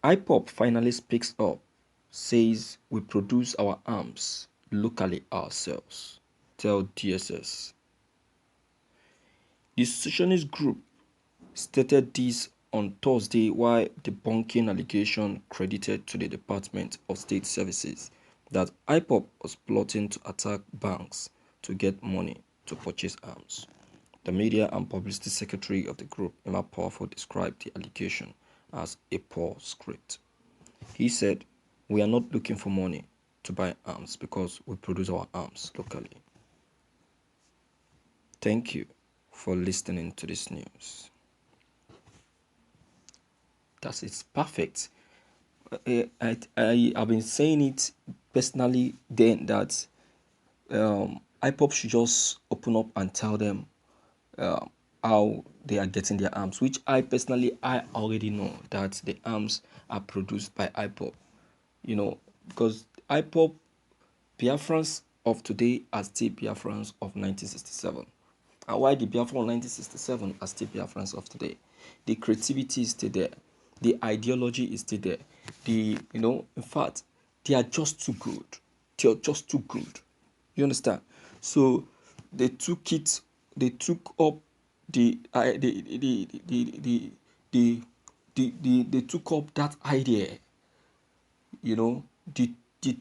Ipob finally speaks up, says we produce our arms locally ourselves. Tell DSS. The secessionist group stated this on Thursday while debunking allegation credited to the Department of State Services that Ipob was plotting to attack banks to get money to purchase arms. The media and publicity secretary of the group, Emma Powerful, described the allegation as a poor script. He said, "We are not looking for money to buy arms because we produce our arms locally." Thank you for listening to this news. That is perfect. I've been saying it personally then that IPOP should just open up and tell them how they are getting their arms, which I already know that the arms are produced by IPOP, because IPOP Biafrans of today are still Biafrans of 1967. And why the Biafran of 1967 are still Biafrans of today? The creativity is still there. The ideology is still there. In fact, they are just too good. They are just too good. You understand? So they took up they took up that idea, the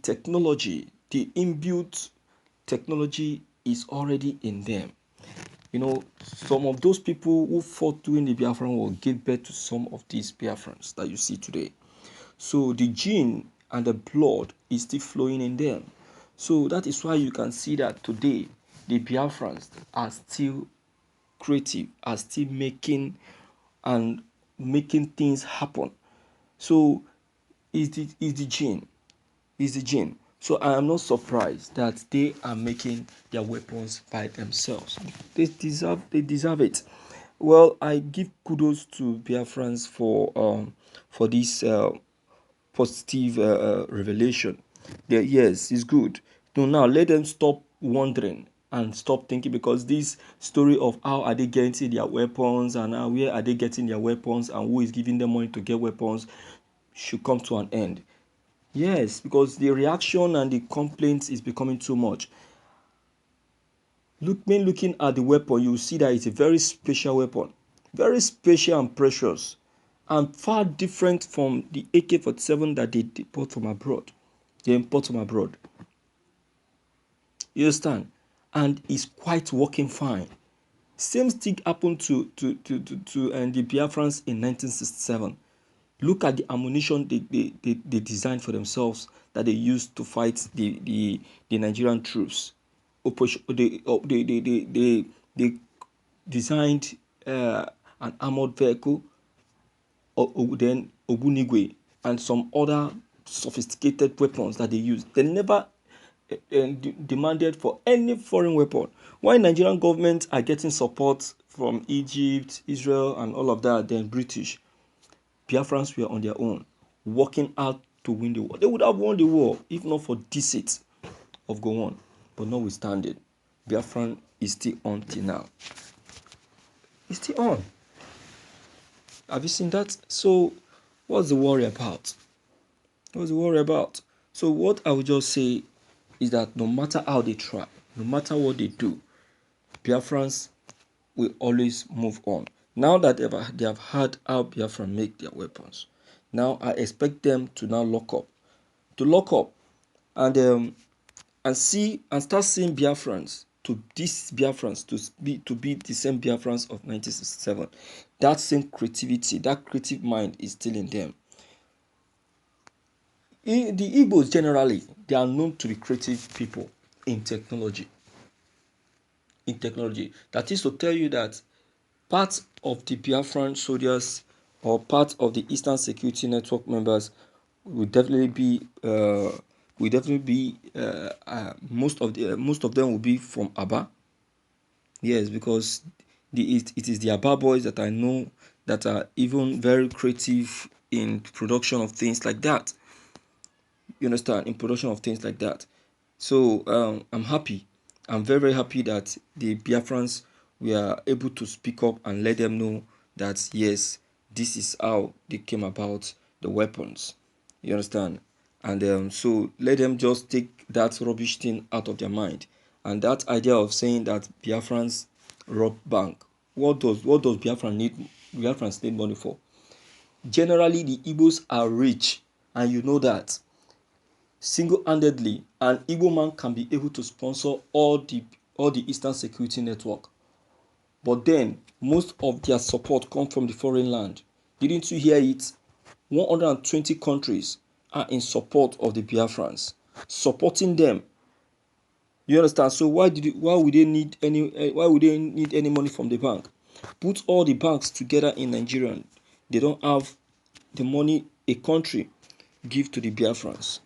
technology, the inbuilt technology is already in them. Some of those people who fought during the Biafran war gave birth to some of these Biafrans that you see today. So the gene and the blood is still flowing in them. So that is why you can see that today the Biafrans are still creative, are still making things happen. So is the gene. Is the gene. So I am not surprised that they are making their weapons by themselves. They deserve it. Well, I give kudos to Biafrans for this positive revelation. Yes, it's good. So now let them stop wondering and stop thinking, because this story of how are they getting their weapons and where are they getting their weapons and who is giving them money to get weapons should come to an end. Yes, because the reaction and the complaints is becoming too much. Looking at the weapon, you will see that it's a very special weapon. Very special and precious. And far different from the AK-47 that they import from abroad. You understand? And it's quite working fine. Same thing happened to the Biafrans in 1967. Look at the ammunition they designed for themselves that they used to fight the Nigerian troops. They designed an armored vehicle, then Ogunigwe, and some other sophisticated weapons that they used. They never demanded for any foreign weapon. Why Nigerian government are getting support from Egypt, Israel, and all of that, then British. Biafrans were on their own, working out to win the war. They would have won the war if not for deceit of Gowon. But notwithstanding, Biafran is still on till now. It's still on. Have you seen that? So, what's the worry about? What's the worry about? So, what I would just say is that no matter how they try, no matter what they do, Biafrans will always move on. Now that they have heard how Biafran make their weapons, now I expect them to now lock up and start seeing Biafrans to these Biafrans to be the same Biafrans of 1967. That same creativity, that creative mind is still in them. The Igbos generally, they are known to be creative people in technology. That is to tell you that part of the Biafran soldiers or part of the Eastern Security Network members will definitely be most of them will be from Aba. Yes, because it is the Aba boys that I know that are even very creative in production of things like that. You understand? In production of things like that. So I'm happy. I'm very, very happy that the Biafrans were able to speak up and let them know that yes, this is how they came about the weapons. You understand? And so let them just take that rubbish thing out of their mind. And that idea of saying that Biafrans rob bank, what does Biafrans need money for? Generally, the Igbos are rich, and you know that. Single-handedly, an Igbo man can be able to sponsor all the Eastern Security Network. But then, most of their support come from the foreign land. Didn't you hear it? 120 countries are in support of the Biafrans, supporting them. You understand? So why would they need any money from the bank? Put all the banks together in Nigeria. They don't have the money a country give to the Biafrans.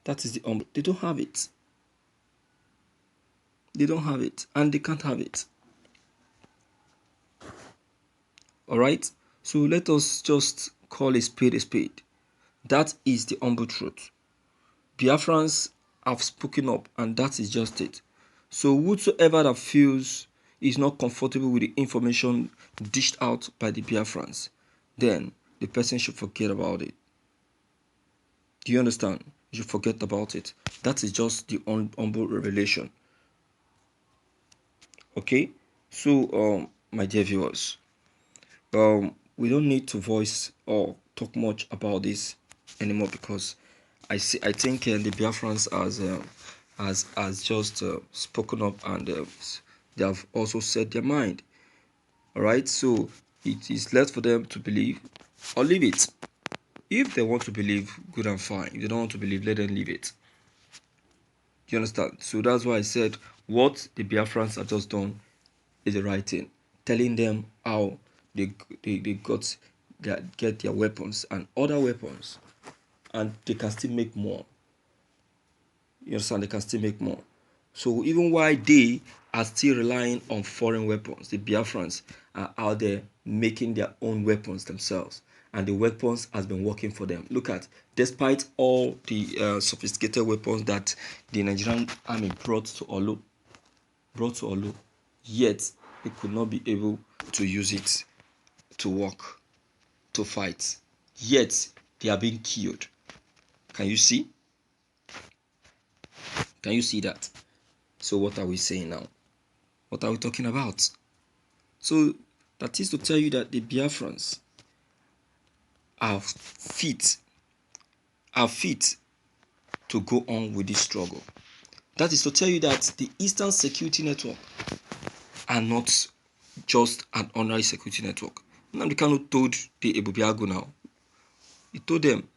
That is they don't have it. They don't have it, and they can't have it. All right. So let us just call a spade a spade. That is the humble truth. Biafrans have spoken up, and that is just it. So whosoever that feels is not comfortable with the information dished out by the Biafrans, then the person should forget about it. Do you understand? You should forget about it. That is just the humble revelation. Okay? So, my dear viewers, we don't need to voice or talk much about this anymore, because I think the Biafrans has just spoken up, and they have also said their mind. All right, so it is left for them to believe or leave it. If they want to believe, good and fine. If they don't want to believe, let them leave it. Do you understand? So that's why I said what the Biafrans have just done is the right thing, telling them how they get their weapons and other weapons, and they can still make more. You understand? They can still make more. So even while they are still relying on foreign weapons, the Biafrans are out there making their own weapons themselves, and the weapons has been working for them. Look at, despite all the sophisticated weapons that the Nigerian army brought to Olu, yet they could not be able to use it to work, to fight. Yet they are being killed. Can you see? Can you see that? So what are we saying now? What are we talking about? So that is to tell you that the Biafrans are fit to go on with this struggle. That is to tell you that the Eastern Security Network are not just an honorary security network. Nnamdi Kanu told the Ebubiago now. He told them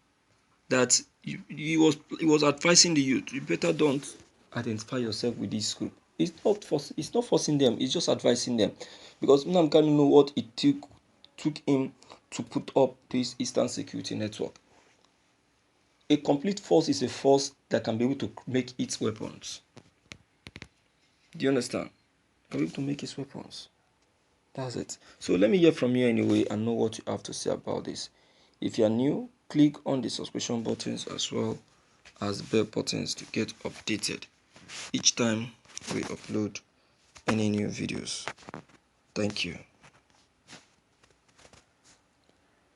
that he was advising the youth, you better don't identify yourself with this group. It's not forcing them, it's just advising them. Because Nnamdi Kanu know what it took him to put up this Eastern Security Network. A complete force is a force that can be able to make its weapons. Do you understand? Can be able to make its weapons. That's it. So let me hear from you anyway and know what you have to say about this. If you are new, click on the subscription buttons as well as bell buttons to get updated each time we upload any new videos. Thank you.